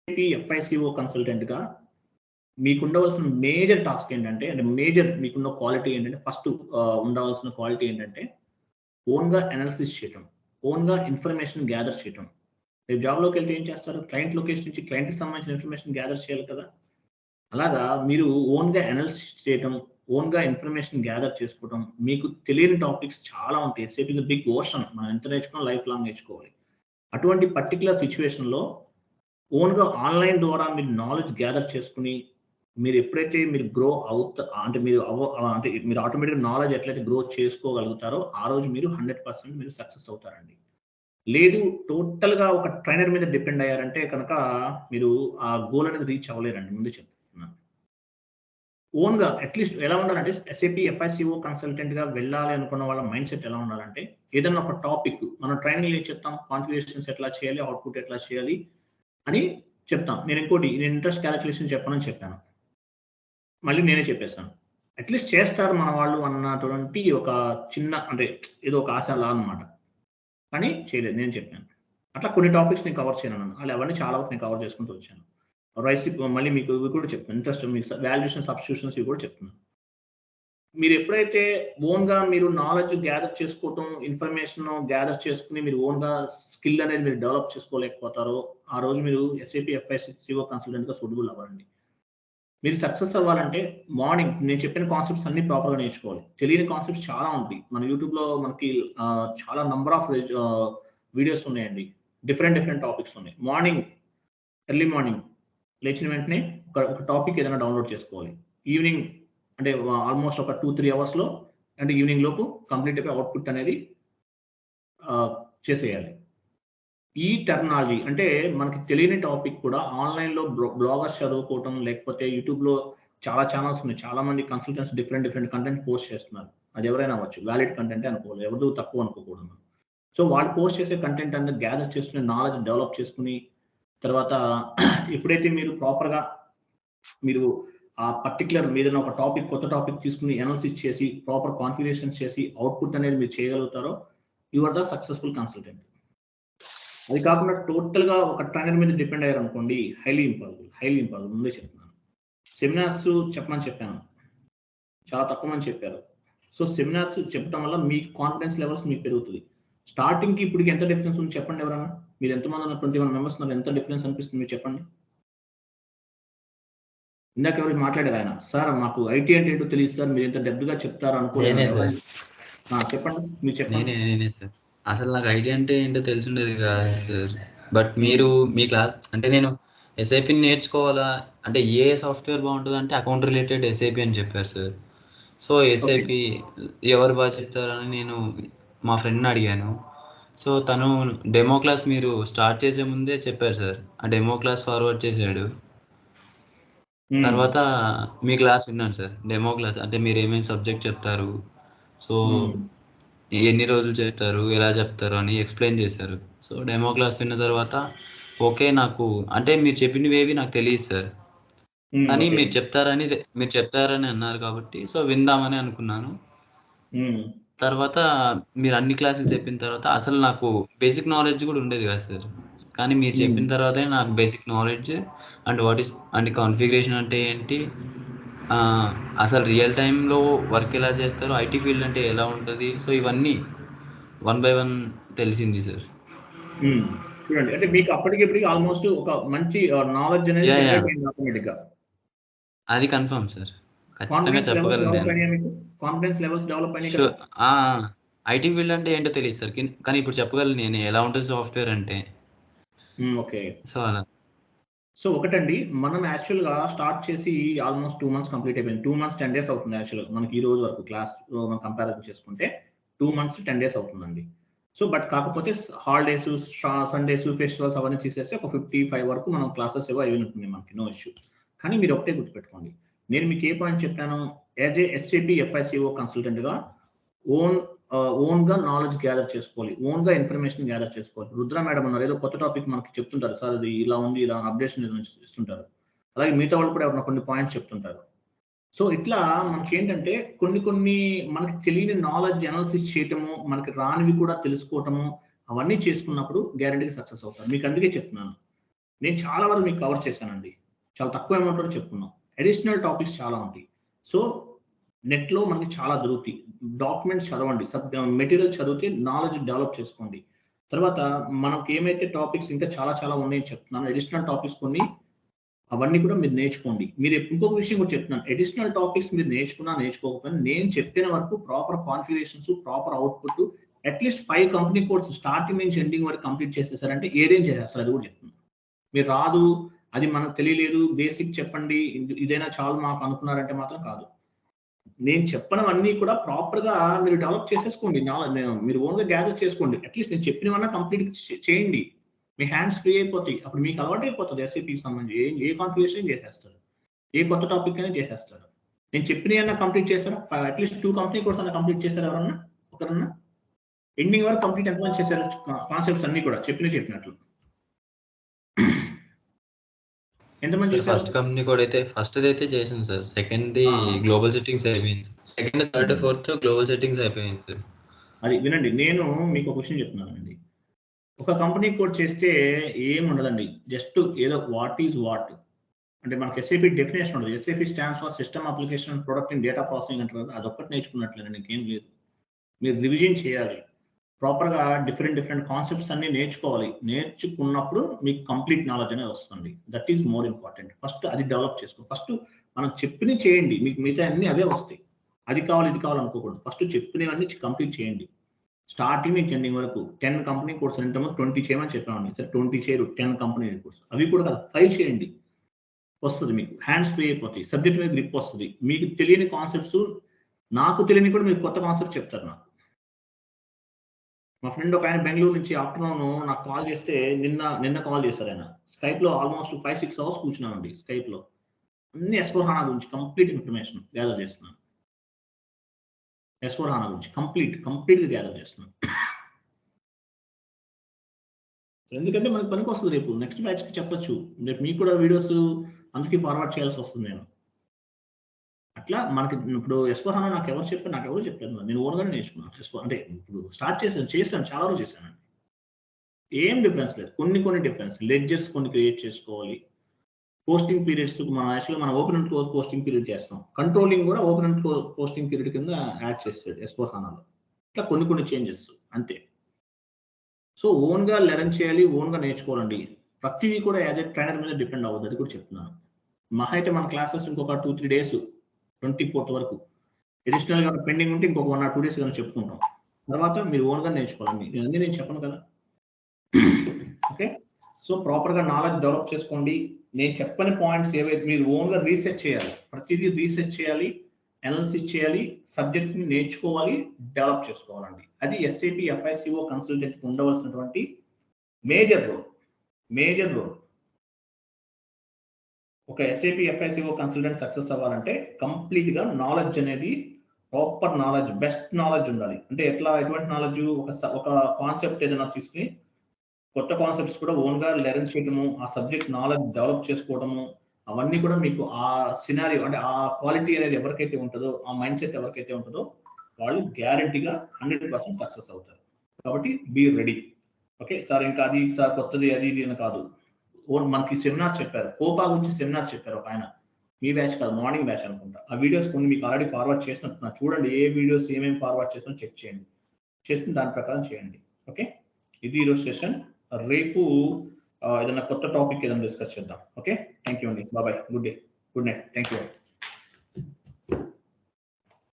FICO కన్సల్టెంట్గా మీకు ఉండవలసిన major task ఏంటంటే, అంటే మేజర్ మీకున్న క్వాలిటీ ఏంటంటే, ఫస్ట్ ఉండవలసిన క్వాలిటీ ఏంటంటే, ఓన్‌గా అనాలిసిస్ చేయటం, ఓన్‌గా ఇన్ఫర్మేషన్ గ్యాదర్ చేయటం. రేపు జాబ్‌లోకి వెళ్తే ఏం చేస్తారు? క్లయింట్ లొకేషన్ నుంచి క్లయింట్‌కి సంబంధించిన ఇన్ఫర్మేషన్ గ్యాదర్ చేయాలి కదా! అలాగా మీరు ఓన్‌గా అనాలిసిస్ చేయటం, ఓన్‌గా ఇన్ఫర్మేషన్ గ్యాదర్ చేసుకోవటం, మీకు తెలియని టాపిక్స్ చాలా ఉంటాయి. SAP is a big ocean. మనం ఎంత నేర్చుకున్నా లైఫ్ లాంగ్ నేర్చుకోవాలి. అటువంటి పర్టిక్యులర్ సిట్యుయేషన్‌లో ఓన్‌గా ఆన్‌లైన్ ద్వారా మీరు నాలెడ్జ్ గ్యాదర్ చేసుకొని, మీరు ఎప్పుడైతే మీరు గ్రో అంటే అంటే మీరు ఆటోమేటిక్‌గా నాలెడ్జ్ ఎట్లయితే గ్రో చేసుకోగలుగుతారో, ఆ రోజు మీరు 100% మీరు సక్సెస్ అవుతారండి. లేదు టోటల్‌గా ఒక ట్రైనర్ మీద డిపెండ్ అయ్యారంటే కనుక మీరు ఆ గోల్ అనేది రీచ్ అవ్వలేరండి. ముందే చెప్తున్నాను. ఓన్‌గా అట్‌లీస్ట్ ఎలా ఉండాలంటే ఎస్ఏపీ FICO కన్సల్టెంట్‌గా వెళ్ళాలి అనుకున్న వాళ్ళ మైండ్‌సెట్ ఎలా ఉండాలంటే, ఏదన్నా ఒక టాపిక్ మనం ట్రైనింగ్‌లో ఏం చెప్తాం? కాన్ఫిగరేషన్స్ ఎట్లా చేయాలి? అవుట్‌పుట్ ఎట్లా చేయాలి? అని చెప్తాం. నేను ఇంట్రెస్ట్ కాలిక్యులేషన్ చెప్పనని చెప్పాను. మళ్ళీ నేనే చెప్పేసాను. అట్‌లీస్ట్ చేస్తారు మన వాళ్ళు అన్నటువంటి ఒక చిన్న అంటే ఏదో ఒక ఆశలా అన్నమాట. కానీ చేయలేదు. నేను చెప్పాను. అట్లా కొన్ని టాపిక్స్ నేను కవర్ చేయనన్నాను. అవన్నీ చాలా వరకు నేను కవర్ చేసుకుంటూ వచ్చాను. మళ్ళీ మీకు ఇవి కూడా చెప్తాను. ఇంట్రెస్ట్ మీకు వాల్యుయేషన్, సబ్స్టిట్యూషన్స్ ఇవి కూడా చెప్తున్నాను. మీరెప్పుడైతే ఓన్‌గా మీరు నాలెడ్జ్ గ్యాదర్ చేసుకోవటం, ఇన్ఫర్మేషన్ గ్యాదర్ చేసుకొని మీరు ఓన్‌గా స్కిల్ అనేది మీరు డెవలప్ చేసుకోలేకపోతారో, ఆ రోజు మీరు ఎస్ఏపీ FICO కన్సల్టెంట్‌గా సూటబుల్ అవ్వరండి. మీరు సక్సెస్ అవ్వాలంటే మార్నింగ్ నేను చెప్పిన కాన్సెప్ట్స్ అన్నీ ప్రాపర్‌గా నేర్చుకోవాలి. తెలియని కాన్సెప్ట్స్ చాలా ఉంటాయి. మన యూట్యూబ్‌లో మనకి చాలా నంబర్ ఆఫ్ వీడియోస్ ఉన్నాయండి. డిఫరెంట్ టాపిక్స్ ఉన్నాయి. ఎర్లీ మార్నింగ్ లేచిన వెంటనే ఒక టాపిక్ ఏదైనా డౌన్‌లోడ్ చేసుకోవాలి. ఈవినింగ్ అంటే ఆల్‌మోస్ట్ ఒక 2, 3 అవర్స్‌లో అంటే ఈవినింగ్ లోపు కంప్లీట్ అయిపోయి అవుట్‌పుట్ అనేది చేసేయాలి. ఈ టెర్మినాలజీ అంటే మనకి తెలియని టాపిక్ కూడా ఆన్‌లైన్‌లో బ్లాగర్స్ చదువుకోవటం, లేకపోతే యూట్యూబ్‌లో చాలా ఛానెల్స్ ఉన్నాయి. చాలా మంది కన్సల్టెంట్స్ డిఫరెంట్ కంటెంట్ పోస్ట్ చేస్తున్నారు. అది ఎవరైనా అవ్వచ్చు. వాలిడ్ కంటెంటే అనుకోవాలి. ఎవరిది తక్కువ అనుకోకూడదు మనం. సో, వాళ్ళు పోస్ట్ చేసే కంటెంట్ అనేది గ్యాదర్ చేసుకొని, నాలెడ్జ్ డెవలప్ చేసుకొని, తర్వాత ఎప్పుడైతే మీరు ప్రాపర్‌గా మీరు ఆ పర్టిక్యులర్ ఏదైనా ఒక కొత్త టాపిక్ తీసుకొని అనాలిసిస్ చేసి, ప్రాపర్ కాన్ఫిగరేషన్స్ చేసి, అవుట్‌పుట్ అనేది మీరు చేయగలుగుతారో, you are the successful consultant. అది కాకుండా టోటల్‌గా ఒక ట్రైనర్ మీద డిపెండ్ అయ్యారనుకోండి హైలీ ఇంపాసిబుల్ ముందే చెప్తున్నాను. సెమినార్స్ చెప్పమని చెప్పాను. చాలా తక్కువ మంది చెప్పారు. సో, సెమినార్స్ చెప్పడం వల్ల మీ కాన్ఫిడెన్స్ లెవెల్స్ మీకు పెరుగుతది. స్టార్టింగ్‌కి ఇప్పటికి ఎంత డిఫరెన్స్ ఉంది చెప్పండి ఎవరన్నా? మీరు ఎంతమంది ఉన్నారు? 21 మెంబర్స్ ఉన్నారు. ఎంత డిఫరెన్స్ అనిపిస్తుంది మీరు చెప్పండి? ఇందాక ఎవరో మాట్లాడారు ఆయన. సార్ మాకు ఐటీ అంటే ఏంటో తెలీదు సార్. మీరు ఇంత డెప్త్‌గా చెప్తారు అనుకోలేదు. నేనే సార్. ఎవరండి? చెప్పండి. మీరు చెప్పండి. నేనే సార్. అసలు నాకు ఐడియా అంటే ఏంటో తెలిసుండేది కాదు సార్. బట్ మీరు మీ క్లాస్ అంటే నేను ఎస్ఐపిని నేర్చుకోవాలా అంటే ఏ సాఫ్ట్‌వేర్ బాగుంటదంటే అకౌంట్ రిలేటెడ్ ఎస్ఐపి అని చెప్పారు సార్. So, okay. ఎస్ఐపి ఎవరు బాగా చెప్తారని నేను మా ఫ్రెండ్‌ని అడిగాను. సో, తను డెమో క్లాస్ మీరు స్టార్ట్ చేసే ముందే చెప్పారు సార్. ఆ డెమో క్లాస్ ఫార్వర్డ్ చేశాడు. హ్మ్. తర్వాత మీ క్లాస్ విన్నాను సార్. డెమో క్లాస్ అంటే మీరేమేమి సబ్జెక్ట్ చెప్తారు. సో, హ్మ్. ఎన్ని రోజులు చెప్తారు, ఎలా చెప్తారు అని ఎక్స్‌ప్లెయిన్ చేశారు. సో, డెమో క్లాస్ విన్న తర్వాత ఓకే. నాకు అంటే మీరు చెప్పినవేవి నాకు తెలీదు సార్. హ్మ్. కానీ ఓకే. మీరు చెప్తారని అన్నారు కాబట్టి సో, విందామని అనుకున్నాను. హ్మ్. తర్వాత మీరు అన్ని క్లాసులు చెప్పిన తర్వాత అసలు నాకు బేసిక్ నాలెడ్జ్ కూడా ఉండేది కాదు సార్. కానీ మీరు హ్మ్. చెప్పిన తర్వాతే నాకు బేసిక్ నాలెడ్జ్ అండ్ కాన్ఫిగరేషన్ అంటే ఏంటి? అసలు రియల్ టైమ్‌లో వర్క్ ఎలా చేస్తారు? ఐటీ ఫీల్డ్ అంటే ఎలా ఉంటది? సో, ఇవన్నీ వన్ బై వన్ తెలిసింది సార్. హ్మ్. చూడండి. అంటే మీకు అప్పటికి ఇప్పటికి ఆల్‌మోస్ట్ ఒక మంచి నాలెడ్జ్ అనేది యాహ్! జనరేట్ అయింది ఆటోమేటిక్‌గా. అది కన్ఫర్మ్ సార్. ఖచ్చితంగా కాన్ఫిడెన్స్ లెవెల్స్ చెప్పగలను డెవలప్ నేను. అయినాయా మీకు? కాన్ఫిడెన్స్ లెవెల్స్ డెవలప్ అయినాయి కదా! షూర్. ఆ! ఐటీ ఫీల్డ్ అంటే ఏంటో తెలీదు సార్. కానీ ఇప్పుడు చెప్పగలను నేను ఎలా ఉంటది సాఫ్ట్‌వేర్ అంటే. హ్మ్. ఓకే. సో, అలా. సో, ఒకటండి మనం యాక్చువల్‌గా స్టార్ట్ చేసి ఆల్‌మోస్ట్ 2 మంత్స్ కంప్లీట్ అయిపోయింది. 2 మంత్స్ 10 డేస్ అవుతుంది యాక్చువల్‌గా. మనకి ఈ రోజు వరకు క్లాస్‌లో మనం కంపారిజన్ చేసుకుంటే 2 మంత్స్ 10 డేస్ అవుతుందండి. సో, బట్ కాకపోతే హాలిడేస్, సండేస్, ఫెస్టివల్స్ అవన్నీ తీసేసి ఒక 55 వరకు మనం క్లాసెస్ ఏవో అయినట్టున్నాయి మనకి. No issue. కానీ మీరు ఒకటే గుర్తుపెట్టుకోండి. నేను మీకు ఏ పాయింట్ చెప్పాను? యాస్ ఏ ఎస్ఏపీ FICO కన్సల్టెంట్‌గా ఓన్ ఓన్‌గా నాలెడ్జ్ గ్యాదర్ చేసుకోవాలి. ఓన్‌గా ఇన్ఫర్మేషన్ గ్యాదర్ చేసుకోవాలి. రుద్ర మేడమ్ ఉన్నారు. ఏదో కొత్త టాపిక్ మనకి చెప్తుంటారు. సార్ ఇది ఇలా ఉంది. ఇలా అప్డేషన్ ఏదో ఇస్తుంటారు. అలాగే మిగతా వాళ్ళు కూడా ఎవరైనా కొన్ని పాయింట్స్ చెప్తుంటారు. సో, ఇట్లా మనకేంటంటే కొన్ని మనకి తెలియని నాలెడ్జ్ అనాలిసిస్ చేయటము, మనకి రానివి కూడా తెలుసుకోవటము, అవన్నీ చేసుకున్నప్పుడు గ్యారంటీగా సక్సెస్ అవుతారు. మీకు అందుకే చెప్తున్నాను. నేను చాలా వరకు మీకు కవర్ చేశానండి. చాలా తక్కువ అమౌంట్‌లో చెప్పుకున్నాం. అడిషనల్ టాపిక్స్ చాలా ఉంటాయి. సో, నెట్‌లో మనకి చాలా దొరుకుతాయి. డాక్యుమెంట్స్ చదవండి. మెటీరియల్ చదివితే నాలెడ్జ్ డెవలప్ చేసుకోండి. తర్వాత మనకి ఏమైతే టాపిక్స్ ఇంకా చాలా చాలా ఉన్నాయని చెప్తున్నాను. అడిషనల్ టాపిక్స్ కొన్ని అవన్నీ కూడా మీరు నేర్చుకోండి. మీరు ఇంకొక విషయం కూడా చెప్తున్నాను. అడిషనల్ టాపిక్స్ మీరు నేర్చుకోకపోయినా నేను చెప్పిన వరకు proper configurations, proper output at least 5 company codes starting నుంచి ఎండింగ్ వరకు కంప్లీట్ చేసేసారంటే ఏదైనా చేసేస్తారు. అది కూడా చెప్తున్నాను. మీరు రాదు, అది మనకు తెలియలేదు, బేసిక్ చెప్పండి, ఇదైనా చాలు మాకు అనుకున్నారంటే మాత్రం కాదు. నేను చెప్పినవన్నీ కూడా ప్రాపర్‌గా మీరు డెవలప్ చేసేసుకోండి. మీరు ఓన్‌గా గ్యాదర్ చేసుకోండి. అట్‌లీస్ట్ నేను చెప్పినవన్నా కంప్లీట్ చేయండి. మీ హ్యాండ్స్ ఫ్రీ అయిపోతాయి. అప్పుడు మీకు అలవాటైపోతది ఎస్ఏపీకి సంబంధించి. ఏ కాన్ఫిగరేషన్ చేసేస్తారు. ఏ కొత్త టాపిక్ అయినా చేసేస్తారు. నేను చెప్పినయన్నా కంప్లీట్ చేశారా? అట్‌లీస్ట్ 2 కంపెనీ కోర్స్ అన్నా కంప్లీట్ చేశారా ఎవరన్నా? ఒకరన్నా? ఎండింగ్ వరకు కంప్లీట్ ఎంతమంది చేశారు? కాన్సెప్ట్స్ అన్నీ కూడా చెప్పినట్లు. ఎంతమంది సార్ చేశారు? ఫస్ట్ కంపెనీ కూడా అయితే ఫస్ట్‌దైతే చేశాను సార్. సెకండ్‌ది గ్లోబల్ సెట్టింగ్స్ అయిపోయింది. Second, third, fourth global settings అయిపోయింది సార్. అది వినండి. నేను మీకు ఒక విషయం చెప్తున్నానండి. ఒక కంపెనీ కోడ్ చేస్తే ఏముండదండి. జస్ట్ ఏదో వాట్ ఈస్ వాట్. అంటే మనకి ఎస్ఏపీ డెఫినేషన్ ఉండదు. SAP stands for system application and product in data processing అంటారు కదా! అదొక్కటి నేర్చుకున్నట్లేనండి. ఇంకేం లేదు. మీరు రివిజన్ చేయాలి. ప్రాపర్‌గా డిఫరెంట్ కాన్సెప్ట్స్ అన్నీ నేర్చుకోవాలి. నేర్చుకున్నప్పుడు మీకు కంప్లీట్ నాలెడ్జ్ అనేది వస్తుంది. That is more important. First అది డెవలప్ చేసుకో. ఫస్ట్ మనం చెప్పినవి చేయండి. మీకు మిగతా అన్నీ అవే వస్తాయి. అది కావాలి, ఇది కావాలి అనుకోకూడదు. ఫస్ట్ చెప్పినవన్నీ కంప్లీట్ చేయండి. స్టార్టింగ్ నుంచి ఎండింగ్ వరకు 10 కంపెనీ కోర్స్ ఇంతకుముందు 20 చేయమని చెప్పామండి. సరే 20 చేయరు. 10 కంపెనీ కోర్స్. అవి కూడా కాదు 5 చేయండి. వస్తది మీకు. హ్యాండ్స్ ఫ్రీ అయిపోతాయి. సబ్జెక్ట్ మీద గ్రిప్ వస్తది. మీకు తెలియని కాన్సెప్ట్స్, నాకు తెలియనివి కూడా మీరు కొత్త కాన్సెప్ట్ చెప్తారు నాకు. మా ఫ్రెండ్ ఒకాయన బెంగుళూరు నుంచి ఆఫ్టర్‌నూన్ నాకు కాల్ చేస్తే నిన్న కాల్ చేశారాయన. స్కైప్‌లో ఆల్‌మోస్ట్ 5, 6 అవర్స్ కూర్చున్నామండి స్కైప్‌లో. అన్ని S4HANA గురించి కంప్లీట్ ఇన్ఫర్మేషన్ గ్యాదర్ చేస్తున్నాను. S4HANA గురించి కంప్లీట్‌గా గ్యాదర్ చేస్తున్నాను. ఎందుకంటే మనకు పనికొస్తది రేపు. నెక్స్ట్ బ్యాచ్‌కి చెప్పొచ్చు. రేపు మీకు కూడా వీడియోస్ అందరికి ఫార్వర్డ్ చేయాల్సొస్తుంది నేను. అట్లా మనకి ఇప్పుడు S4HANA నాకెవరు చెప్పారు. నేను ఓన్‌గానే నేర్చుకున్నాను. అంటే ఇప్పుడు స్టార్ట్ చేశాను. చాలా వరకు చేశానండి. ఏం డిఫరెన్స్ లేదు. కొన్ని డిఫరెన్స్. లెడ్జెస్ కొన్ని క్రియేట్ చేసుకోవాలి. పోస్టింగ్ పీరియడ్స్ మన open and close posting period చేస్తాం. కంట్రోలింగ్ కూడా open and close posting period కింద యాడ్ చేస్తాడు S4HANAలో. ఇట్లా కొన్ని చేంజెస్ అంతే. సో ఓన్‌గా లెర్న్ చేయాలి. ఓన్‌గా నేర్చుకోవాలండి. ప్రతిదీ కూడా యాజ్ ఎ ట్రైనర్ మీద డిపెండ్ అవ్వద్దు. అది కూడా చెప్తున్నాను. మహా అయితే మన క్లాసెస్ ఇంకొక 2, 3 డేస్ 24థ్ వరకు. అడిషనల్‌గా పెండింగ్ ఉంటే ఇంకొక 1 ఆర్ 2 డేస్ ఏమైనా చెప్పుకుంటాం. తర్వాత మీరు ఓన్‌గా నేర్చుకోవాలండి. ఇవన్నీ నేను చెప్పను కదా! ఓకే. సో ప్రాపర్‌గా నాలెడ్జ్ డెవలప్ చేసుకోండి. నేను చెప్పని పాయింట్స్ ఏవైతే మీరు ఓన్‌గా రీసెర్చ్ చేయాలి. ప్రతిదీ రీసెర్చ్ చేయాలి. అనాలిసిస్ చేయాలి. సబ్జెక్ట్‌ని నేర్చుకోవాలి. డెవలప్ చేసుకోవాలండి. అది ఎస్ఏపీ FICO కన్సల్టెంట్‌కి ఉండవలసినటువంటి మేజర్ రోల్. ఒక ఎస్ఏపీ FICO కన్సల్టెంట్ సక్సెస్ అవ్వాలంటే కంప్లీట్‌గా నాలెడ్జ్ అనేది ప్రాపర్ నాలెడ్జ్, బెస్ట్ నాలెడ్జ్ ఉండాలి. అంటే ఎటువంటి నాలెడ్జ్ ఒక కాన్సెప్ట్ ఏదైనా తీసుకొని కొత్త కాన్సెప్ట్స్ కూడా ఓన్‌గా లెర్న్ చేయడము, ఆ సబ్జెక్ట్ నాలెడ్జ్ డెవలప్ చేసుకోవడము, అవన్నీ కూడా మీకు ఆ సినారియో అంటే ఆ క్వాలిటీ అనేది ఎవరికైతే ఉంటదో, ఆ మైండ్ సెట్ ఎవరికైతే ఉంటదో వాళ్ళు గ్యారంటీగా 100% సక్సెస్ అవుతారు. కాబట్టి బీ రెడీ. ఓకే. సార్ ఇంకా అది సార్ కొత్తది అది ఇది అని కాదు. మనకి సెమినార్ చెప్పారు. కోపా గురించి సెమినార్ చెప్పారు ఒకాయన. మీ బ్యాచ్ కాదు మార్నింగ్ బ్యాచ్ అనుకుంటా. ఆ వీడియోస్ కొన్ని మీకు ఆల్రెడీ ఫార్వర్డ్ చేసినట్టున్నా. చూడండి ఏ వీడియోస్ ఏమేమి ఫార్వర్డ్ చేసానో చెక్ చేయండి. చేసుకొని దాని ప్రకారం చేయండి. ఓకే. ఇది ఈరోజు సెషన్. రేపు ఏదైనా కొత్త టాపిక్ ఏదైనా డిస్కస్ చేద్దాం. ఓకే. థాంక్యూ అండి. Bye. Good day. Good night. Thank you.